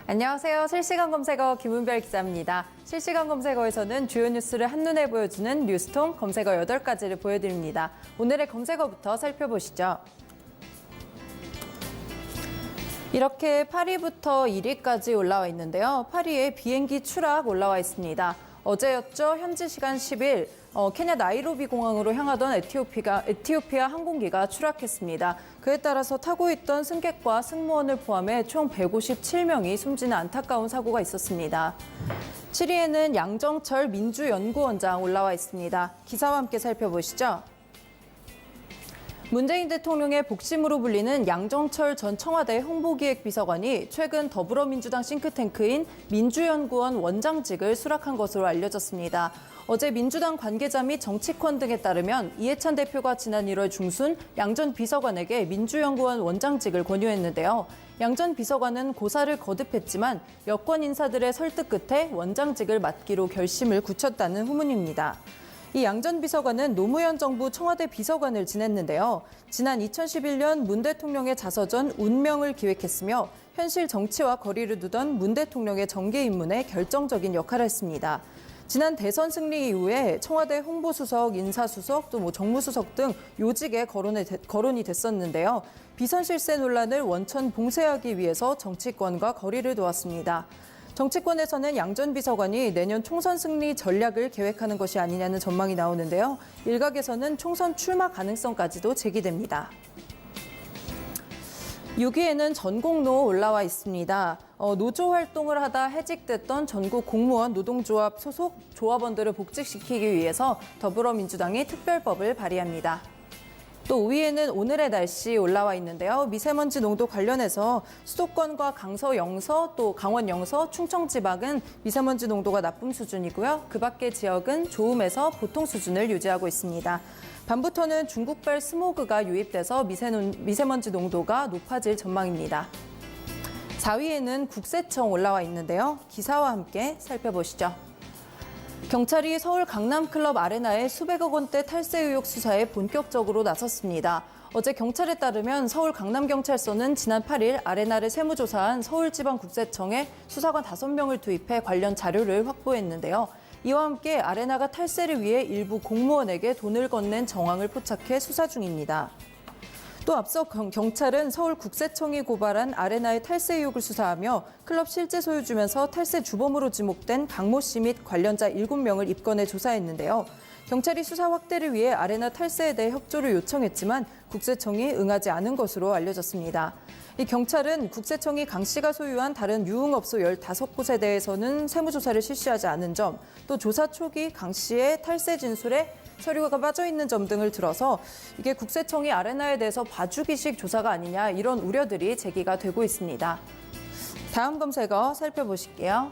안녕하세요. 실시간 검색어 김은별 기자입니다. 실시간 검색어에서는 주요 뉴스를 한눈에 보여주는 뉴스통 검색어 8가지를 보여드립니다. 오늘의 검색어부터 살펴보시죠. 이렇게 8위부터 1위까지 올라와 있는데요. 8위에 비행기 추락 올라와 있습니다. 어제였죠. 현지 시간 10일 케냐 나이로비 공항으로 향하던 에티오피아 항공기가 추락했습니다. 그에 따라서 타고 있던 승객과 승무원을 포함해 총 157명이 숨지는 안타까운 사고가 있었습니다. 7위에는 양정철 민주연구원장 올라와 있습니다. 기사와 함께 살펴보시죠. 문재인 대통령의 복심으로 불리는 양정철 전 청와대 홍보기획비서관이 최근 더불어민주당 싱크탱크인 민주연구원 원장직을 수락한 것으로 알려졌습니다. 어제 민주당 관계자 및 정치권 등에 따르면 이해찬 대표가 지난 1월 중순 양 전 비서관에게 민주연구원 원장직을 권유했는데요. 양 전 비서관은 고사를 거듭했지만 여권 인사들의 설득 끝에 원장직을 맡기로 결심을 굳혔다는 후문입니다. 이 양 전 비서관은 노무현 정부 청와대 비서관을 지냈는데요. 지난 2011년 문 대통령의 자서전 운명을 기획했으며 현실 정치와 거리를 두던 문 대통령의 정계 입문에 결정적인 역할을 했습니다. 지난 대선 승리 이후에 청와대 홍보수석, 인사수석, 또 정무수석 등 요직에 거론이 됐었는데요. 비선 실세 논란을 원천 봉쇄하기 위해서 정치권과 거리를 두었습니다. 정치권에서는 양 전 비서관이 내년 총선 승리 전략을 계획하는 것이 아니냐는 전망이 나오는데요. 일각에서는 총선 출마 가능성까지도 제기됩니다. 6위에는 전공로 올라와 있습니다. 노조 활동을 하다 해직됐던 전국 공무원 노동조합 소속 조합원들을 복직시키기 위해서 더불어민주당이 특별법을 발의합니다. 또 5위에는 오늘의 날씨 올라와 있는데요. 미세먼지 농도 관련해서 수도권과 강서 영서, 또 강원 영서, 충청 지방은 미세먼지 농도가 나쁨 수준이고요. 그 밖의 지역은 좋음에서 보통 수준을 유지하고 있습니다. 밤부터는 중국발 스모그가 유입돼서 미세먼지 농도가 높아질 전망입니다. 4위에는 국세청 올라와 있는데요. 기사와 함께 살펴보시죠. 경찰이 서울 강남클럽 아레나의 수백억 원대 탈세 의혹 수사에 본격적으로 나섰습니다. 어제 경찰에 따르면 서울 강남경찰서는 지난 8일 아레나를 세무조사한 서울지방국세청에 수사관 5명을 투입해 관련 자료를 확보했는데요. 이와 함께 아레나가 탈세를 위해 일부 공무원에게 돈을 건넨 정황을 포착해 수사 중입니다. 또 앞서 경찰은 서울국세청이 고발한 아레나의 탈세 의혹을 수사하며 클럽 실제 소유주면서 탈세 주범으로 지목된 강모 씨 및 관련자 7명을 입건해 조사했는데요. 경찰이 수사 확대를 위해 아레나 탈세에 대해 협조를 요청했지만 국세청이 응하지 않은 것으로 알려졌습니다. 이 경찰은 국세청이 강 씨가 소유한 다른 유흥업소 15곳에 대해서는 세무조사를 실시하지 않은 점, 또 조사 초기 강 씨의 탈세 진술에 서류가 빠져 있는 점 등을 들어서 이게 국세청이 아레나에 대해서 봐주기식 조사가 아니냐 이런 우려들이 제기가 되고 있습니다. 다음 검색어 살펴보실게요.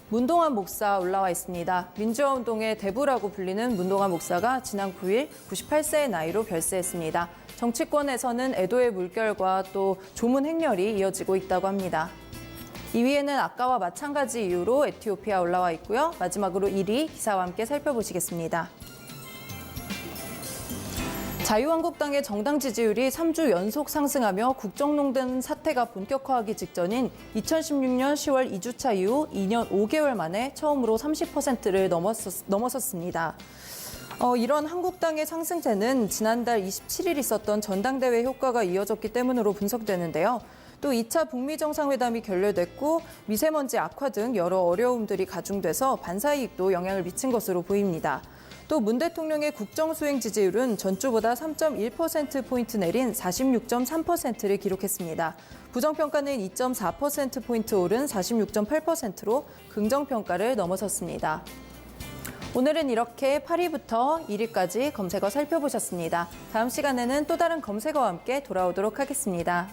문동환 목사 올라와 있습니다. 민주화 운동의 대부라고 불리는 문동환 목사가 지난 9일 98세의 나이로 별세했습니다. 정치권에서는 애도의 물결과 또 조문 행렬이 이어지고 있다고 합니다. 2위에는 아까와 마찬가지 이유로 에티오피아 올라와 있고요. 마지막으로 1위 기사와 함께 살펴보시겠습니다. 자유한국당의 정당 지지율이 3주 연속 상승하며 국정농단 사태가 본격화하기 직전인 2016년 10월 2주차 이후 2년 5개월 만에 처음으로 30%를 넘어섰습니다. 이런 한국당의 상승세는 지난달 27일 있었던 전당대회 효과가 이어졌기 때문으로 분석되는데요. 또 2차 북미 정상회담이 결렬됐고 미세먼지 악화 등 여러 어려움들이 가중돼서 반사이익도 영향을 미친 것으로 보입니다. 또 문 대통령의 국정수행 지지율은 전주보다 3.1%포인트 내린 46.3%를 기록했습니다. 부정평가는 2.4%포인트 오른 46.8%로 긍정평가를 넘어섰습니다. 오늘은 이렇게 8위부터 1위까지 검색어 살펴보셨습니다. 다음 시간에는 또 다른 검색어와 함께 돌아오도록 하겠습니다.